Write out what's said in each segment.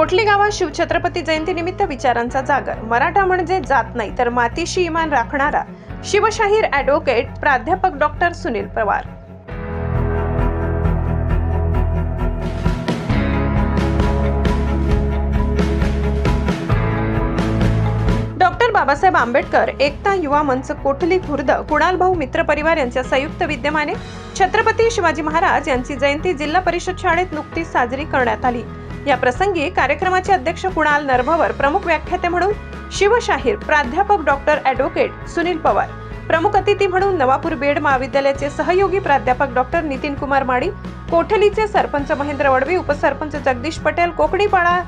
कोटली गावात शिवछत्रपती जयंतीनिमित्त विचारांचा जागर. मराठा म्हणजे जात नाही तर मातीशी इमान राखणारा शिवशाहीर ॲडव्होकेट प्राध्यापक डॉक्टर सुनील पवार. डॉक्टर बाबासाहेब आंबेडकर एकता युवा मंच कोटली खुर्द कुणाल भाऊ मित्र परिवार यांच्या संयुक्त विद्यमाने छत्रपती शिवाजी महाराज यांची जयंती जिल्हा परिषद शाळेत नुकतीच साजरी करण्यात आली. या प्रसंगी कार्यक्रमाचे अध्यक्ष कुणाल नरभवर, प्रमुख व्याख्याते म्हणून शिवशाहीर प्राध्यापक डॉक्टर ॲडव्होकेट सुनील पवार, प्रमुख अतिथी म्हणून नवापूर बेड महाविद्यालयाचे सहयोगी प्राध्यापक डॉक्टर नितीन कुमार माडी, कोठलीचे सरपंच महेंद्र वडवी, उपसरपंच जगदीश पटेल, कोकणीपाडा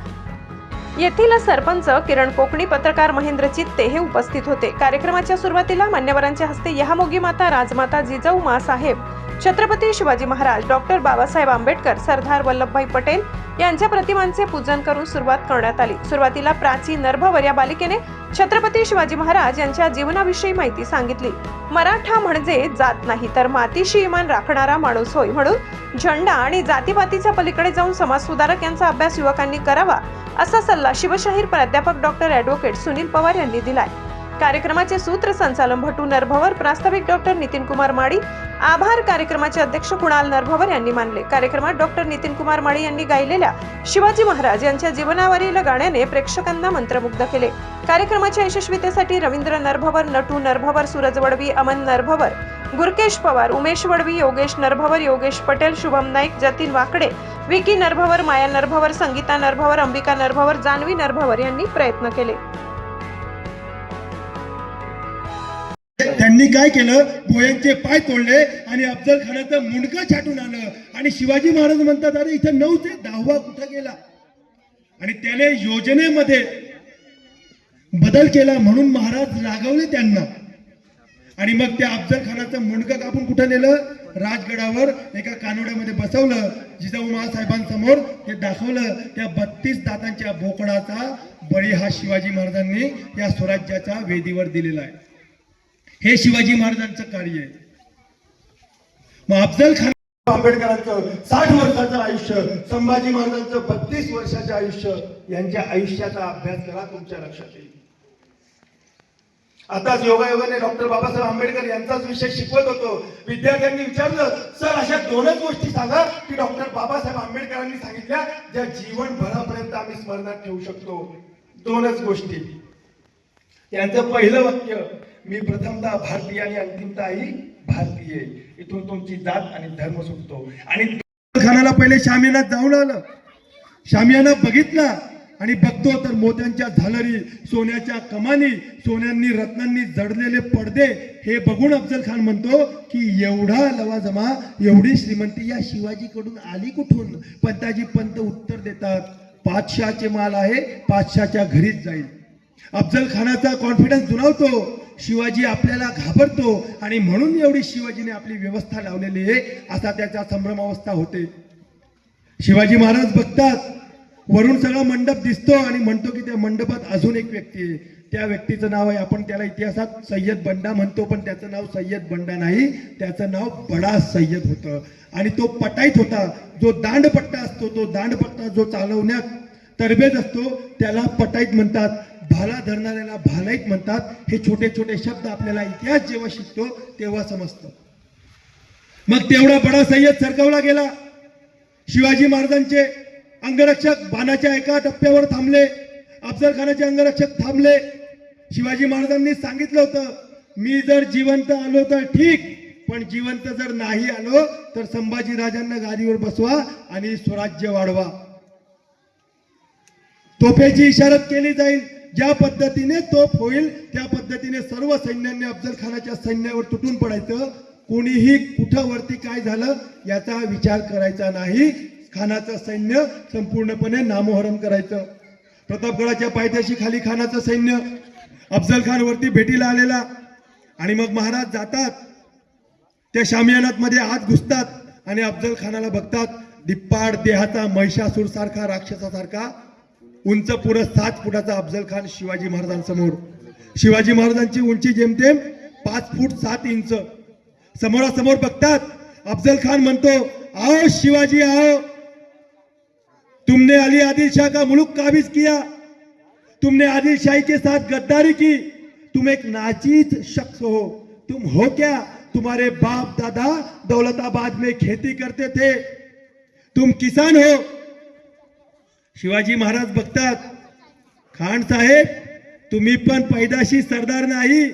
येथील सरपंच किरण कोकणी, पत्रकार महेंद्र चित्ते हे उपस्थित होते. कार्यक्रमाच्या सुरुवातीला मान्यवरांच्या हस्ते यहामोगी माता, राजमाता जिजाऊ मासाहेब, छत्रपती शिवाजी महाराज, डॉक्टर बाबासाहेब आंबेडकर, सरदार वल्लभभाई पटेल यांच्या प्रतिमांचे पूजन करून सुरुवात करण्यात आली. सुरुवातीला प्राची नरभवर या बालिकेने छत्रपती शिवाजी महाराज यांच्या जीवनाविषयी माहिती सांगितली. मराठा म्हणजे जात नाही तर मातीशी इमान राखणारा माणूस होय, म्हणून झेंडा आणि जातीपातीच्या पलीकडे जाऊन समाजसुधारक यांचा अभ्यास युवकांनी करावा असा सल्ला शिवशाहीर प्राध्यापक डॉक्टर ॲडव्होकेट सुनील पवार यांनी दिलाय. कार्यक्रमाचे सूत्रसंचालन भटू नरभवर, प्रास्ताविक डॉक्टर नितीन कुमार माडी, आभार कार्यक्रमाचे अध्यक्ष कुणाल नरभवर यांनी मानले. कार्यक्रमात डॉक्टर नितीन कुमार माडी यांनी गायलेल्या शिवाजी महाराज यांच्या जीवनावरील गाण्याने प्रेक्षकांना मंत्रमुग्ध केले. कार्यक्रमाच्या यशस्वीतेसाठी रवींद्र नरभवर, नटू नरभवर, सूरज वडवी, अमन नरभवर, गुरकेश पवार, उमेश वडवी, योगेश नरभवर, योगेश पटेल, शुभम नाईक, जतीन वाकडे, विकी नरभवर, माया नरभवर, संगीता नरभवर, अंबिका नरभवर, जानवी नरभवर यांनी प्रयत्न केले. त्यांनी काय केलं, बोयांचे पाय तोडले आणि अफजल खानाचं मुंडकं छाटून आलं आणि शिवाजी महाराज म्हणतात, अरे इथं 9 ते 10 कुठं गेला? आणि त्याने योजनेमध्ये बदल केला म्हणून महाराज रागवले त्यांना. आणि मग त्या अफजल खानाचं मुंडकं कापून कुठं नेलं? राजगडावर एका कानोड्यामध्ये बसवलं. जिजाऊ महासाहेबांसमोर ते दाखवलं. त्या 32 दातांच्या बोकडाचा बळी हा शिवाजी महाराजांनी या स्वराज्याच्या वेदीवर दिलेला आहे. हे शिवाजी महाराजांचं कार्य आहे. मग अफजल खान, आंबेडकरांचं 60 वर्षाचं आयुष्य, संभाजी महाराजांचं 32 वर्षाचं आयुष्य, यांच्या आयुष्याचा अभ्यास करा, तुमच्या लक्षात येईल. आताच योगायोगाने डॉक्टर बाबासाहेब आंबेडकर यांचाच विषय शिकवत होतो. विद्यार्थ्यांनी विचारलं, सर अशा 2च गोष्टी सांगा की डॉक्टर बाबासाहेब आंबेडकरांनी सांगितल्या ज्या जीवनभरापर्यंत आम्ही स्मरणात ठेवू शकतो. 2च गोष्टी. त्यांचं पहिलं वाक्य, मी प्रथमतः भारतीय आणि अंतिमतःही भारतीय. इथून तुमची जात आणि धर्म सुटतो. आणि खानाला पहिले शामियानात जाऊन आलं, शामियाना बघितला आणि बघतो तर मोत्यांच्या झालरी, सोन्याच्या कमानी, सोन्यांनी रत्नांनी जडलेले पडदे हे बघून अफजल खान म्हणतो की एवढा लवाजमा, एवढी श्रीमंती या शिवाजीकडून आली कुठून? पंताजी पंत उत्तर देतात, पातशाहचे माल आहे, पातशाहच्या घरीच जाईल. अफजल खानाचा कॉन्फिडन्स दुणावतो. शिवाजी आपल्याला घाबरतो आणि म्हणून एवढी शिवाजीने आपली व्यवस्था लावलेली आहे असा त्याचा संभ्रमावस्था होते. शिवाजी महाराज बघतात, वरून सगळा मंडप दिसतो आणि म्हणतो की त्या मंडपात अजून एक व्यक्ती आहे. त्या व्यक्तीचं नाव आहे, आपण त्याला इतिहासात सय्यद बंडा म्हणतो, पण त्याचं नाव सय्यद बंडा नाही, त्याचं नाव बडा सय्यद होतं. आणि तो पटाईत होता. जो दांडपट्टा असतो, तो दांडपट्टा जो चालवण्यात तरबेज असतो त्याला पटाईत म्हणतात. भाला धरणाऱ्याला भालाईत म्हणतात. हे छोटे छोटे शब्द आपल्याला इतिहास जेव्हा शिकतो तेव्हा समजतं. मग तेवढा बडा सय्यद सरकवला गेला. शिवाजी महाराजांचे अंगरक्षक बाणाच्या एका टप्प्यावर थांबले. अफजल खानाचे अंगरक्षक थांबले. शिवाजी महाराजांनी सांगितलं होतं, मी जर जिवंत आलो तर ठीक, पण जिवंत जर नाही आलो तर संभाजी राजांना गादीवर बसवा आणि स्वराज्य वाढवा. तोफेची इशारत केली जाईल. ज्या पद्धतीने तोफ होईल त्या पद्धतीने सर्व सैन्यांनी अफजल खानाच्या सैन्यावर तुटून पडायचं. कोणीही कुठं वरती काय झालं याचा विचार करायचा नाही. खानाचं सैन्य संपूर्णपणे नामोहरम करायचं. प्रतापगडाच्या पायथ्याशी खाली खानाचं सैन्य अफजल खान वरती भेटीला आलेला. आणि मग महाराज जातात, त्या शामियानात मध्ये आत घुसतात आणि अफजल खानाला बघतात. दिप्पाड देहाचा महिषासूर सारखा, राक्षसासारखा उंच पुढं 7 फुटाचा अफजल खान शिवाजी महाराजांसमोर. शिवाजी महाराजांची उंची जेमतेम 5 फूट 7 इंच. समोरासमोर बघतात. अफजल खान म्हणतो, आओ शिवाजी आओ, तुमने अली आदिल शाह का मुल्क काबिज किया, तुमने आदिल शाही के साथ गद्दारी की, तुम एक नाचीज शख्स हो। तुम हो क्या? तुम्हारे बाप दादा दौलताबाद में खेती करते थे, तुम किसान हो। शिवाजी महाराज बघतात, खान साहेब तुम्ही पण पैदाशी सरदार नाही,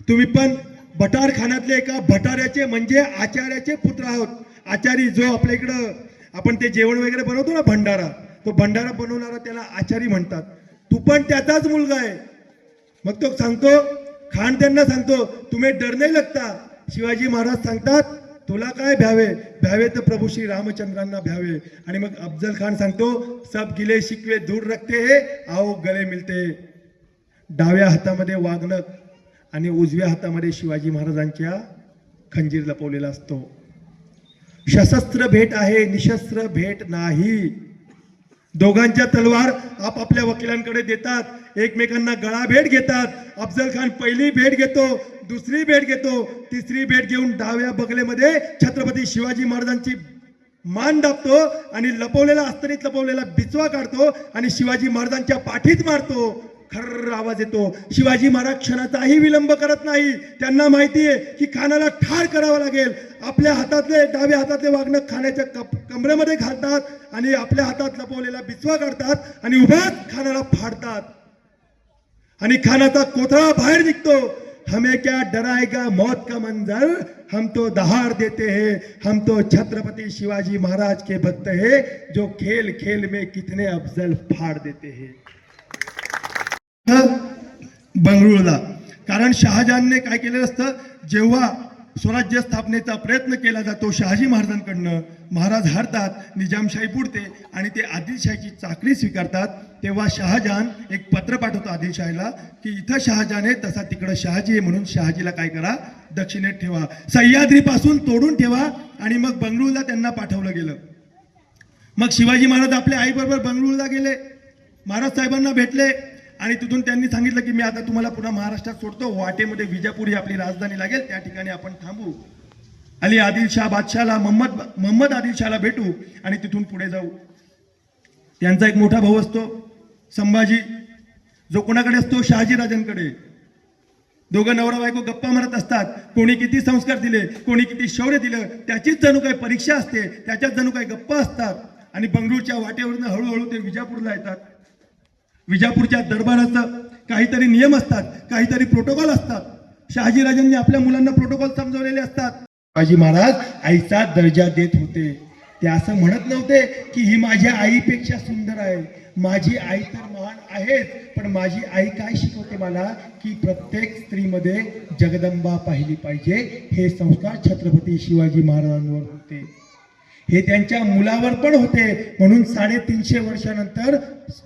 तुम्ही पण भटार खानातले एका भटाऱ्याचे म्हणजे आचार्याचे पुत्र आहोत। आचारी जो आपल्या इकडं आपण ते जेवण वगैरे बनवतो ना भंडारा, तो भंडारा बनवणारा त्याला आचारी म्हणतात, तू पण त्याचाच मुलगा आहे। मग तो सांगतो, खान त्यांना सांगतो, तुम्ही डर नाही लगता। शिवाजी महाराज सांगतात, तुला काय भ्यावे, भ्यावे तर प्रभू श्री रामचंद्रांना भ्यावे। आणि मग अफजल खान सांगतो, सब गिले शिकवे दूर रखते है, आओ गले मिलते। डाव्या हातामध्ये वाघनख आणि उजव्या हातामध्ये शिवाजी महाराजांच्या खंजीर लपवलेला असतो। सशस्त्र भेट आहे, निशस्त्र भेट नाही। दोघांच्या तलवार आपापल्या वकिलांकडे देतात, एकमेकांना गळा भेट घेतात। अफजल खान पहिली भेट घेतो, दुसरी भेट घेतो, तिसरी भेट घेऊन डाव्या बगलेमध्ये छत्रपती शिवाजी महाराजांची मान दाबतो आणि लपवलेला अस्तरीत लपवलेला बिचवा काढतो आणि शिवाजी महाराजांच्या पाठीत मारतो। खर्र आवाज येतो। शिवाजी महाराज क्षणाचाही विलंब करत नाही, त्यांना माहिती आहे की खानाला ठार करावं लागेल। आपल्या हातातले डाव्या हातातले वाघनख खानाच्या कमरेमध्ये घालतात आणि आपल्या हातात लपवलेला बिचवा काढतात आणि उभाच खानाला फाडतात आणि खानाचा कोथळा बाहेर निघतो। हमें क्या डराएगा मौत का मंजर, हम तो दहाड़ देते हैं, हम तो छत्रपति शिवाजी महाराज के भक्त हैं, जो खेल खेल में कितने अफजल फाड़ देते हैं। बंगळुरूला, कारण शहाजहानने काय केलेलं असतं, जेव्हा स्वराज्य स्थापनेचा प्रयत्न केला जातो शहाजी महाराजांकडनं, महाराज हारतात, निजामशाही बुडते आणि ते आदिलशाहीची चाकरी स्वीकारतात, तेव्हा शहाजहान एक पत्र पाठवतो आदिलशाहीला की इथं शहाजहान आहे तसा तिकडं शहाजी आहे, म्हणून शहाजीला काय करा, दक्षिणेत ठेवा, सह्याद्रीपासून तोडून ठेवा। आणि मग बंगळुरूला त्यांना पाठवलं गेलं। मग शिवाजी महाराज आपल्या आईबरोबर बंगळुरूला गेले, महाराज साहेबांना भेटले आणि तिथून त्यांनी सांगितलं की मी आता तुम्हाला पुन्हा महाराष्ट्रात सोडतो, वाटेमध्ये विजापूर ही आपली राजधानी लागेल, त्या ठिकाणी आपण थांबू, अली आदिलशाह बादशाहला मोहम्मद आदिलशाहला भेटू आणि तिथून पुढे जाऊ। त्यांचा एक मोठा भाऊ असतो संभाजी, जो कोणाकडे असतो, शहाजी राजांकडे। दोघं नवरा बायको गप्पा मारत असतात, कोणी किती संस्कार दिले, कोणी किती शौर्य दिलं, त्याचीच जणू काही परीक्षा असते, त्याच्यात जणू काही गप्पा असतात। आणि बंगळूरच्या वाटेवरून हळूहळू ते विजापूरला येतात। विजापूरच्या दरबाराचं काहीतरी नियम असतात, काहीतरी प्रोटोकॉल असतात, शहाजी राजांनी आपल्या मुलांना प्रोटोकॉल समजवलेले असतात। शिवाजी महाराज आईचा दर्जा देत होते, ते असं म्हणत नव्हते की ही माझ्या आईपेक्षा सुंदर आहे, माझी आई तर महान आहेच, पण माझी आई काय शिकवते मला की प्रत्येक स्त्रीमध्ये जगदंबा पाहिली पाहिजे। हे संस्कार छत्रपती शिवाजी महाराजांवर होते, हे त्यांच्या मुलावर पण होते। म्हणून 350 वर्षानंतर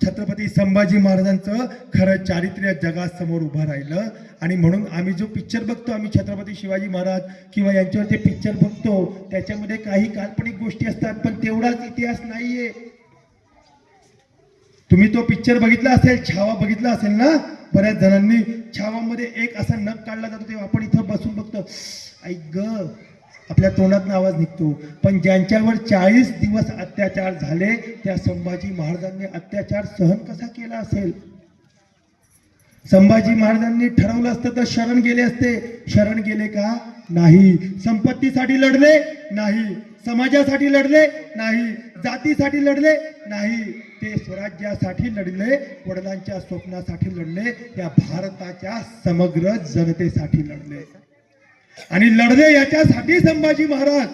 छत्रपती संभाजी महाराजांचं खरं चारित्र्य जगासमोर उभं राहिलं। आणि म्हणून आम्ही जो पिक्चर बघतो, आम्ही छत्रपती शिवाजी महाराज किंवा यांच्यावर ते पिक्चर बघतो, त्याच्यामध्ये काही काल्पनिक गोष्टी असतात, पण तेवढाच इतिहास नाहीये। तुम्ही तो पिक्चर बघितला असेल, छावा बघितला असेल ना, बऱ्याच जणांनी। छावामध्ये एक असा नख काढला जातो, तेव्हा आपण इथं बसून बघतो, ऐक ग, आपल्या तोंडातून आवाज निघतो। पण ज्यांच्यावर 40 दिवस अत्याचार झाले, त्या संभाजी महाराजांनी अत्याचार सहन कसा केला असेल। संभाजी महाराजांनी ठरवलं असतं तर शरण गेले असते, शरण गेले का? नाही। संपत्तीसाठी लढले नाही, समाजासाठी लढले नाही, जातीसाठी लढले नाही, ते स्वराज्यासाठी लढले, वडिलांच्या स्वप्नासाठी लढले, या भारताच्या समग्र जनतेसाठी लढले। आणि लढले याच्यासाठी संभाजी महाराज,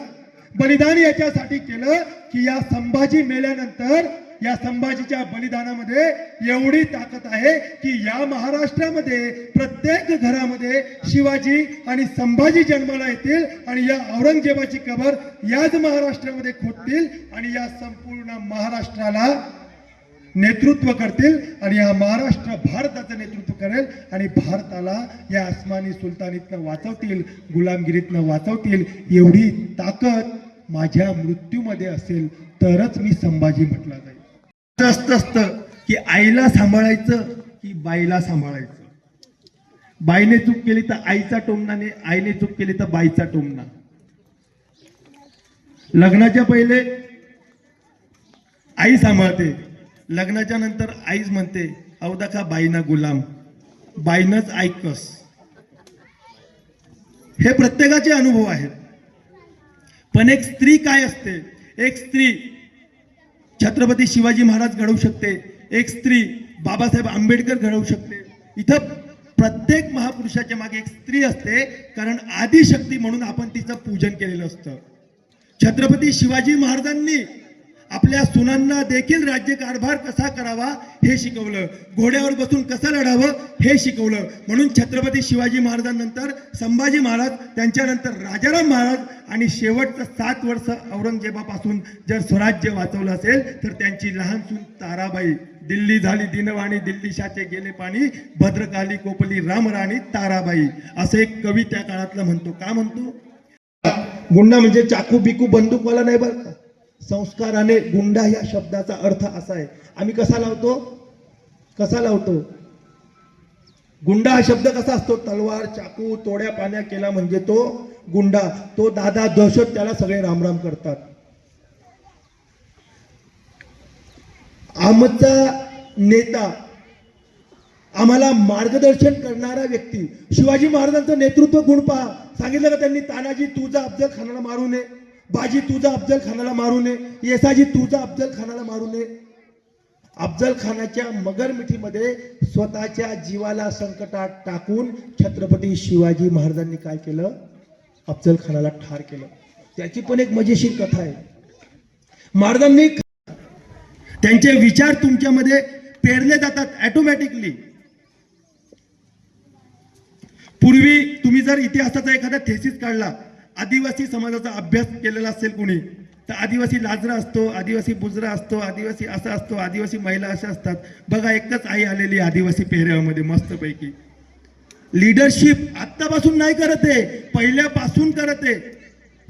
बलिदान याच्यासाठी केलं की या संभाजी मेल्यानंतर या संभाजीच्या बलिदानामध्ये एवढी ताकद आहे की या महाराष्ट्रामध्ये प्रत्येक घरामध्ये शिवाजी आणि संभाजी जन्माला येतील आणि या औरंगजेबाची कबर याच महाराष्ट्रामध्ये खोदतील आणि या संपूर्ण महाराष्ट्राला नेतृत्व करतील आणि या महाराष्ट्र भारताचं नेतृत्व करेल आणि भारताला या अस्मानी सुलतानीतनं वाचवतील, गुलामगिरीतनं वाचवतील। एवढी ताकद माझ्या मृत्यूमध्ये असेल तरच मी संभाजी म्हटला जाईल। असतं की आईला सांभाळायचं की बाईला सांभाळायचं, बाईने चूक केली तर आईचा टोमणा, आईने चूक केली तर बाईचा टोमणा। आई सांभाळते. लग्नाच्या नंतर आईच म्हणते अवदाखा बाईना गुलाम, बाईनच ऐकस. हे प्रत्येकाचे अनुभव आहेत. पण एक स्त्री काय असते? एक स्त्री छत्रपती शिवाजी महाराज घडवू शकते, एक स्त्री बाबासाहेब आंबेडकर घडवू शकते. इथं प्रत्येक महापुरुषाच्या मागे एक स्त्री असते, कारण आदिशक्ती म्हणून आपण तिचं पूजन केलेलं असतं. छत्रपती शिवाजी महाराजांनी आपल्या सुनांना देखील राज्यकारभार कसा करावा हे शिकवलं, घोड्यावर बसून कसं लढावं हे शिकवलं. म्हणून छत्रपती शिवाजी महाराजांनंतर संभाजी महाराज, त्यांच्यानंतर राजाराम महाराज आणि शेवटचं 7 वर्ष औरंगजेबापासून जर स्वराज्य वाचवलं असेल तर त्यांची लहान सून ताराबाई. दिल्ली झाली दिनवाणी, दिल्लीशाचे गेले पाणी, भद्रकाली कोपली रामराणी ताराबाई, असं एक कवी त्या काळातलं म्हणतो. का म्हणतो? गुंडा म्हणजे चाकू बिकू बंदूकवाला नाही बरं का. संस्काराने गुंडा या शब्दाचा अर्थ असा आहे. आम्ही कसा लावतो गुंडा हा शब्द कसा असतो? तलवार चाकू तोड्या पाण्या केला म्हणजे तो गुंडा. तो दादा दहशत, त्याला सगळे रामराम करतात. आमचा नेता, आम्हाला मार्गदर्शन करणारा व्यक्ती, शिवाजी महाराजांचं नेतृत्व गुण पहा. सांगितलं का त्यांनी? तानाजी तुझा अफजल खानाला मारू नये, बाजी तुझा अफजल खानाला मारू नये, येसाजी तुझा अफजल खानाला मारू नये. अफजल खानाच्या मगरमिठीमध्ये स्वतःच्या जीवाला संकटात टाकून छत्रपती शिवाजी महाराजांनी काय केलं? अफजल खानाला ठार केलं. त्याची पण एक मजेशीर कथा आहे. महाराजांनी, त्यांचे विचार तुमच्यामध्ये पेरले जातात ऑटोमॅटिकली. पूर्वी तुम्ही जर इतिहासाचा एखादा थेसिस काढला, आदिवासी समाजाचा अभ्यास केलेला असेल कोणी, तर आदिवासी लाजरा असतो, आदिवासी बुजरा असतो, आदिवासी असा असतो, आदिवासी महिला अशा असतात. बघा, एकच आई आलेली आदिवासी पेहऱ्यामध्ये मस्तपैकी. लीडरशिप आत्तापासून नाही करत आहे, पहिल्यापासून करत आहे,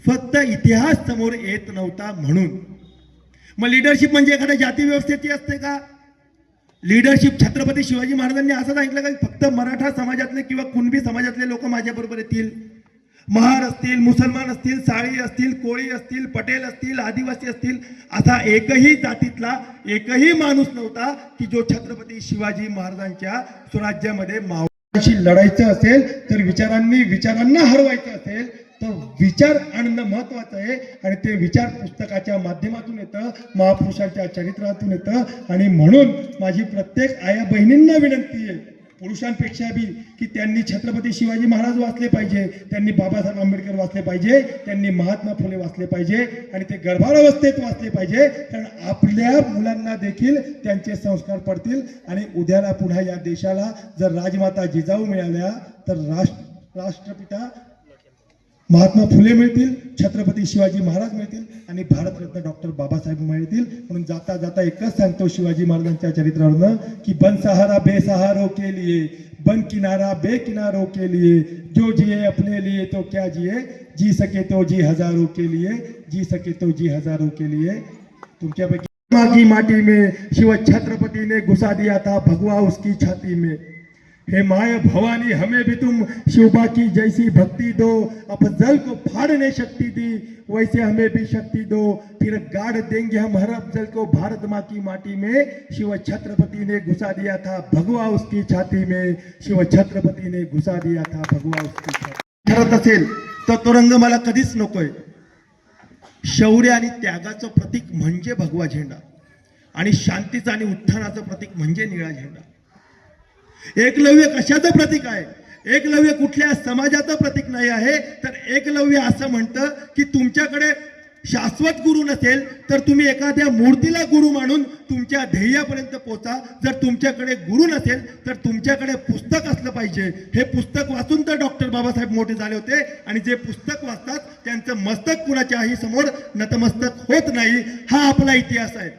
फक्त इतिहास समोर येत नव्हता म्हणून. मग लीडरशिप म्हणजे एखाद्या जाती व्यवस्थेची असते का? लीडरशिप छत्रपती शिवाजी महाराजांनी असं सांगितलं का फक्त मराठा समाजातले किंवा कुणबी समाजातले लोक माझ्याबरोबर येतील? महार असतील, मुसलमान असतील, साळी असतील, कोळी असतील, पटेल असतील, आदिवासी असतील, असा एकही जातीतला एकही माणूस नव्हता की जो छत्रपती शिवाजी महाराजांच्या स्वराज्यामध्ये मावळ्यांशी लढायचं असेल तर विचारांना हरवायचं असेल तर विचार आणणं महत्वाचं आहे. आणि ते विचार पुस्तकाच्या माध्यमातून येतं, महापुरुषांच्या चरित्रातून येतं. आणि म्हणून माझी प्रत्येक आया बहिणींना विनंती आहे, पुरुषांपेक्षा बी, की त्यांनी छत्रपती शिवाजी महाराज वाचले पाहिजे, त्यांनी बाबासाहेब आंबेडकर वाचले पाहिजे, त्यांनी महात्मा फुले वाचले पाहिजे, आणि ते गर्भावस्थेत वाचले पाहिजे. कारण आपल्या मुलांना देखील त्यांचे संस्कार पडतील. आणि उद्याला पुन्हा या देशाला जर राजमाता जिजाऊ मिळाल्या तर राष्ट्रपिता महात्मा फुले मिळतील, छत्रपती शिवाजी महाराज मिळतील, आणि भारतरत्न डॉक्टर बाबासाहेब मिळतील. म्हणून जाता जाता एकच सांगतो शिवाजी महाराजांच्या चरित्रावरनं की बन सहारा बेसहारों के लिए, बन किनारा बेकिनारों के लिए, जो जिए अपने लिए तो क्या जिए, जी सके तो जी हजारों के लिए, जी सके तो जी हजारों के लिए. तुमच्यापैकी की माटी में शिव छत्रपति ने घुसा दिया था भगवा उसकी छाती में. हे माय भवानी, हमें भी तुम शिवबा की जैसी भक्ति दो, अफजल को फाड़ने शक्ति दी, वैसे हमें भी शक्ति दो, फिर गाड़ देंगे हम हर अफजल को भारत माँ की माटी में. शिव छत्रपति ने घुसा दिया था भगवा उसकी छाती में, शिव छत्रपति ने घुसा दिया था भगवा उसकी छाती. ठरत असेल तर तो रंग मला कधीच नकोय. शौर्य आणि त्यागाचं प्रतीक म्हणजे भगवा झेंडा, आणि शांतीचं आणि उत्थानाचं प्रतीक म्हणजे निळा झेंडा. एकलव्य कशाचं प्रतीक आहे? एकलव्य कुठल्या समाजाचं प्रतीक नाही आहे. तर एकलव्य असं म्हणतं की तुमच्याकडे शाश्वत गुरु नसेल तर तुम्ही एखाद्या मूर्तीला गुरु मानून तुमच्या ध्येयापर्यंत पोहोचा. जर तुमच्याकडे गुरु नसेल तर तुमच्याकडे पुस्तक असलं पाहिजे. हे पुस्तक वाचून तर डॉक्टर बाबासाहेब मोठे झाले होते, आणि जे पुस्तक वाचतात त्यांचं मस्तक कुणाच्याही समोर नतमस्तक होत नाही. हा आपला इतिहास आहे.